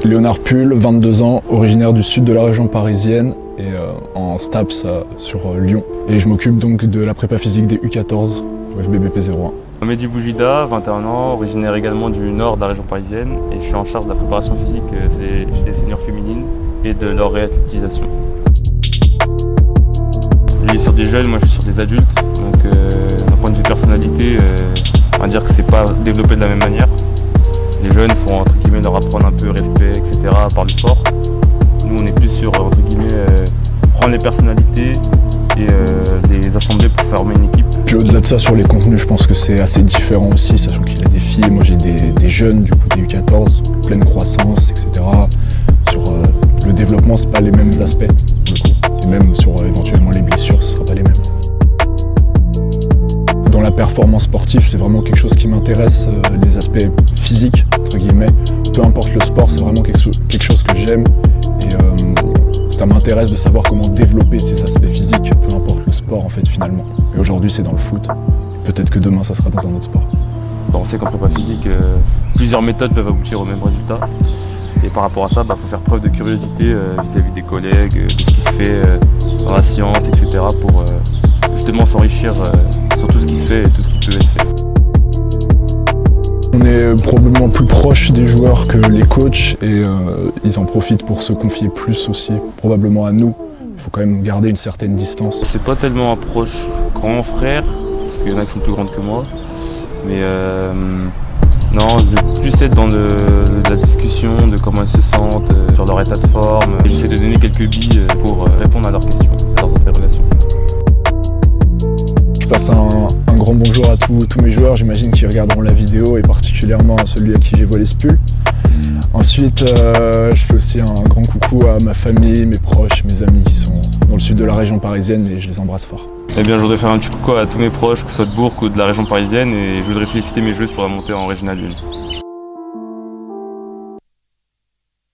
Léonard Pull, 22 ans, originaire du sud de la région parisienne et en STAPS sur Lyon. Et je m'occupe donc de la prépa physique des U14 au FBBP 01. Mehdi Boujida, 21 ans, originaire également du nord de la région parisienne et je suis en charge de la préparation physique chez les seniors féminines et de leur réathlétisation. Lui est sur des jeunes, moi je suis sur des adultes, donc d'un point de vue personnalité, on va dire que c'est pas développé de la même manière. Les jeunes, il faut entre guillemets leur apprendre un peu respect, etc. par le sport. Nous on est plus sur entre guillemets prendre les personnalités et les assembler pour former une équipe. Puis au-delà de ça, sur les contenus, je pense que c'est assez différent aussi, sachant qu'il y a des filles, moi j'ai des jeunes, du coup des U14, pleine croissance, etc. Sur le développement, c'est pas les mêmes aspects, pour le coup. Et même sur éventuellement les blessures, ce sera pas les mêmes. Dans la performance sportive, c'est vraiment quelque chose qui m'intéresse, les aspects physiques, entre guillemets. Peu importe le sport, c'est vraiment quelque chose que j'aime. Et ça m'intéresse de savoir comment développer ces aspects physiques, peu importe le sport en fait finalement. Et aujourd'hui c'est dans le foot, peut-être que demain ça sera dans un autre sport. On sait qu'en prépa physique, plusieurs méthodes peuvent aboutir au même résultat. Et par rapport à ça, faut faire preuve de curiosité vis-à-vis des collègues, de ce qui se fait dans la science, etc. pour justement s'enrichir sur tout ce qui se fait et tout ce qui peut être fait. On est probablement plus proche des joueurs que les coachs et ils en profitent pour se confier plus aussi, probablement à nous. Il faut quand même garder une certaine distance. C'est pas tellement un proche grand frère, parce qu'il y en a qui sont plus grandes que moi, mais non, je vais plus être dans la discussion de comment elles se sentent, sur leur état de forme. J'essaie de donner quelques billes pour répondre à leurs questions, à leurs interrogations. Je passe un grand bonjour à tous mes joueurs, j'imagine qu'ils regarderont la vidéo et particulièrement à celui à qui j'ai volé ce pull. Ensuite, je fais aussi un grand coucou à ma famille, mes proches, mes amis qui sont dans le sud de la région parisienne et je les embrasse fort. Eh bien, je voudrais faire un petit coucou à tous mes proches, que ce soit de Bourg ou de la région parisienne, et je voudrais féliciter mes joueuses pour la montée en Régional 1.